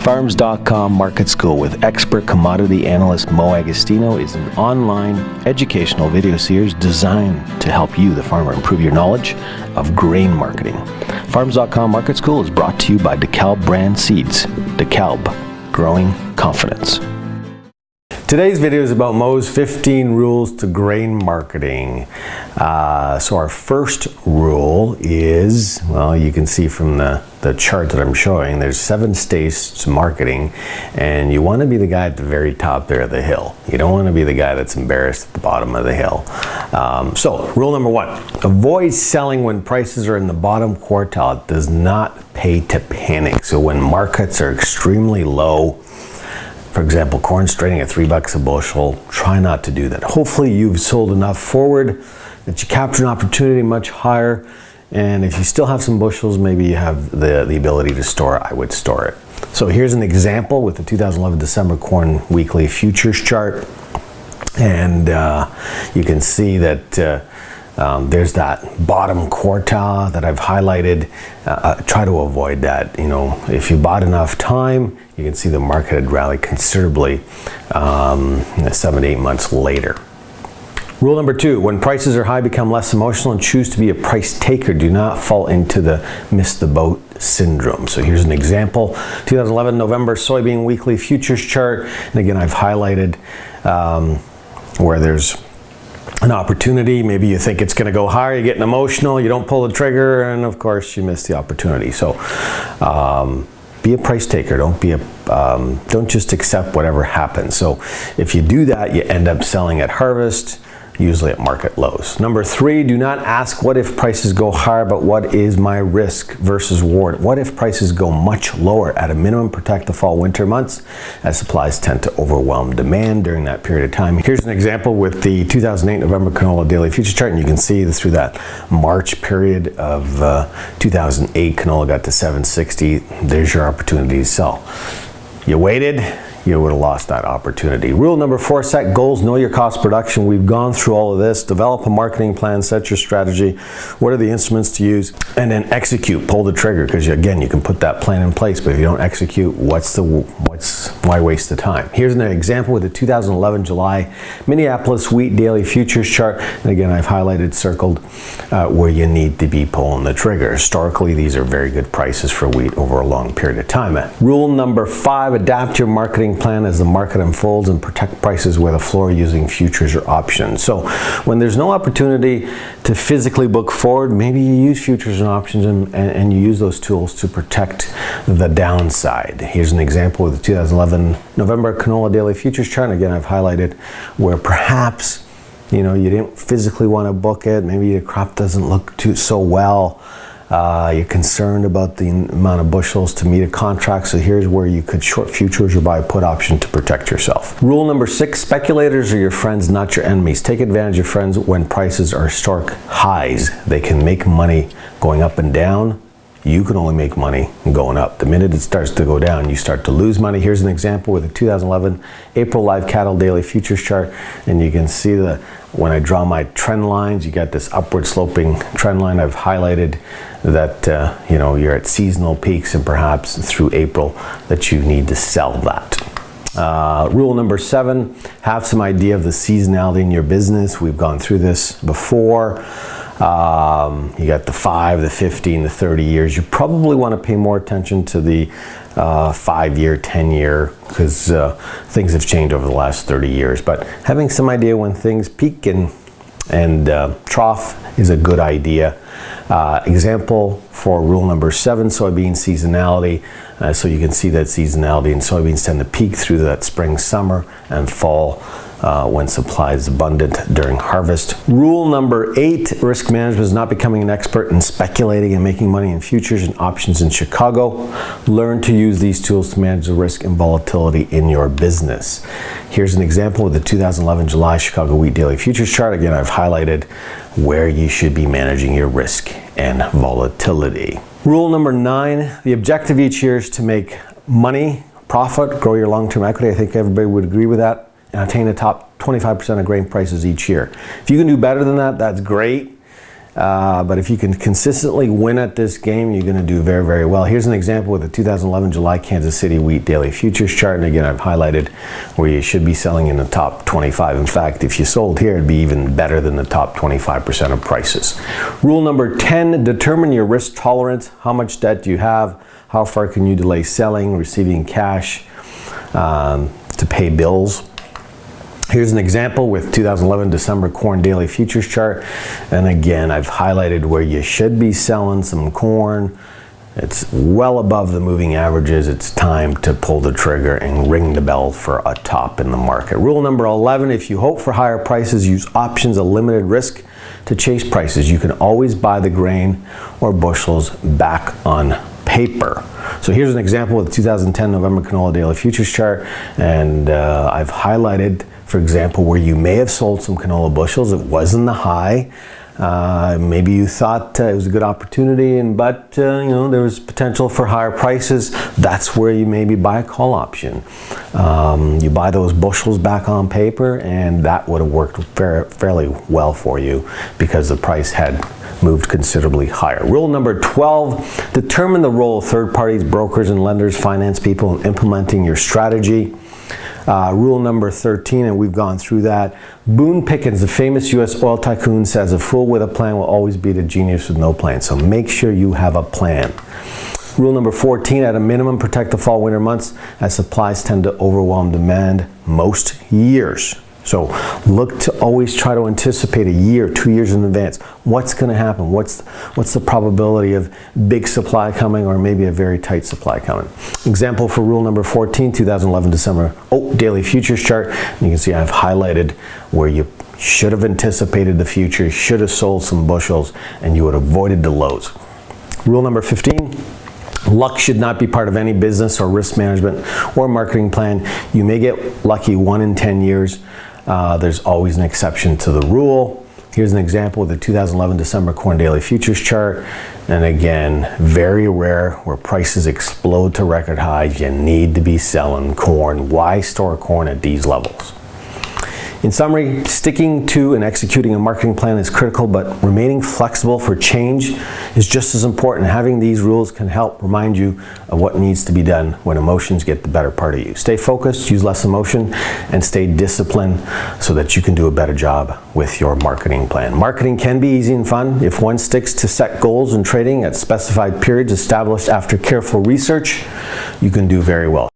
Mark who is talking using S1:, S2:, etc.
S1: Farms.com Market School with expert commodity analyst Mo Agostino is an online educational video series designed to help you, the farmer, improve your knowledge of grain marketing. Farms.com Market School is brought to you by DeKalb Brand Seeds. DeKalb, growing confidence.
S2: Today's video is about Mo's 15 rules to grain marketing. So our first rule is, well, you can see from the chart that I'm showing, there's 7 stages to marketing, and you want to be the guy at the very top there of the hill. You don't want to be the guy that's embarrassed at the bottom of the hill. So rule number 1, avoid selling when prices are in the bottom quartile. It does not pay to panic. So when markets are extremely low, for example, corn's trading at $3 a bushel, try not to do that. Hopefully you've sold enough forward that you capture an opportunity much higher, and if you still have some bushels, maybe you have the ability to store it. I would store it. So here's an example with the 2011 December corn weekly futures chart, and you can see that there's that bottom quartile that I've highlighted. Try to avoid that. You know, if you bought enough time, you can see the market had rallied considerably 7 to 8 months later. Rule number 2, when prices are high, become less emotional and choose to be a price taker. Do not fall into the miss the boat syndrome. So here's an example, 2011 November soybean weekly futures chart. And again, I've highlighted where there's an opportunity. Maybe you think it's going to go higher, you're getting emotional, you don't pull the trigger, and of course you miss the opportunity. So be a price taker. Don't just accept whatever happens. So if you do that, you end up selling at harvest, usually at market lows. Number 3, do not ask what if prices go higher, but what is my risk versus reward. What if prices go much lower? At a minimum, protect the fall winter months, as supplies tend to overwhelm demand during that period of time. Here's an example with the 2008 November canola daily futures chart, and you can see through that March period of 2008, canola got to 760. There's your opportunity to sell. You waited, you would have lost that opportunity. Rule number 4, set goals, know your cost of production. We've gone through all of this. Develop a marketing plan, set your strategy. What are the instruments to use? And then execute, pull the trigger, because again, you can put that plan in place, but if you don't execute, why waste the time? Here's an example with the 2011 July Minneapolis wheat daily futures chart. And again, I've highlighted, circled where you need to be pulling the trigger. Historically, these are very good prices for wheat over a long period of time. Rule number 5, adapt your marketing plan as the market unfolds and protect prices with a floor using futures or options. So when there's no opportunity to physically book forward, maybe you use futures and options and you use those tools to protect the downside. Here's an example with the 2011 November canola daily futures chart. And again, I've highlighted where perhaps you didn't physically want to book it. Maybe your crop doesn't look so well. You're concerned about the amount of bushels to meet a contract, so here's where you could short futures or buy a put option to protect yourself. Rule number 6, speculators are your friends, not your enemies. Take advantage of friends when prices are historic highs. They can make money going up and down. You can only make money going up. The minute it starts to go down, you start to lose money. Here's an example with the 2011 April live cattle daily futures chart, and you can see that when I draw my trend lines, you got this upward sloping trend line. I've highlighted that you're at seasonal peaks, and perhaps through April that you need to sell that. Rule number 7, have some idea of the seasonality in your business. We've gone through this before. You got the 5, the 15, the 30 years. You probably want to pay more attention to the 5-year, 10-year, because things have changed over the last 30 years. But having some idea when things peak and trough is a good idea. Example for rule number 7, soybean seasonality. So you can see that seasonality in soybeans tend to peak through that spring, summer, and fall when supply is abundant during harvest. Rule number 8, risk management is not becoming an expert in speculating and making money in futures and options in Chicago. Learn to use these tools to manage the risk and volatility in your business. Here's an example with the 2011 July Chicago wheat daily futures chart. Again, I've highlighted where you should be managing your risk and volatility. Rule number 9, the objective each year is to make money, profit, grow your long-term equity. I think everybody would agree with that. And attain the top 25% of grain prices each year. If you can do better than that, that's great. but if you can consistently win at this game, you're going to do very, very well. Here's an example with the 2011 July Kansas City wheat daily futures chart. And again, I've highlighted where you should be selling in the top 25. In fact, if you sold here, it'd be even better than the top 25% of prices. Rule number 10, determine your risk tolerance. How much debt do you have? How far can you delay selling, receiving cash to pay bills? Here's an example with 2011 December corn daily futures chart. And again, I've highlighted where you should be selling some corn. It's well above the moving averages. It's time to pull the trigger and ring the bell for a top in the market. Rule number 11, if you hope for higher prices, use options of limited risk to chase prices. You can always buy the grain or bushels back on paper. So here's an example with the 2010 November canola daily futures chart. And I've highlighted, for example, where you may have sold some canola bushels. It wasn't the high. Maybe you thought it was a good opportunity, but there was potential for higher prices. That's where you maybe buy a call option. You buy those bushels back on paper, and that would have worked fairly well for you because the price had moved considerably higher. Rule number 12, determine the role of third parties, brokers and lenders, finance people in implementing your strategy. Rule number 13, and we've gone through that. Boone Pickens, the famous U.S. oil tycoon, says a fool with a plan will always beat a genius with no plan. So make sure you have a plan. Rule number 14, at a minimum, protect the fall winter months as supplies tend to overwhelm demand most years. So look to always try to anticipate a year, 2 years in advance. What's going to happen? What's the probability of big supply coming or maybe a very tight supply coming? Example for rule number 14, 2011 December daily futures chart. And you can see I've highlighted where you should have anticipated the future, should have sold some bushels, and you would have avoided the lows. Rule number 15. Luck should not be part of any business or risk management or marketing plan. You may get lucky 1 in 10 years. There's always an exception to the rule. Here's an example of the 2011 December corn daily futures chart. And again, very rare where prices explode to record highs. You need to be selling corn. Why store corn at these levels? In summary, sticking to and executing a marketing plan is critical, but remaining flexible for change is just as important. Having these rules can help remind you of what needs to be done when emotions get the better part of you. Stay focused, use less emotion, and stay disciplined so that you can do a better job with your marketing plan. Marketing can be easy and fun if one sticks to set goals and trading at specified periods established after careful research. You can do very well.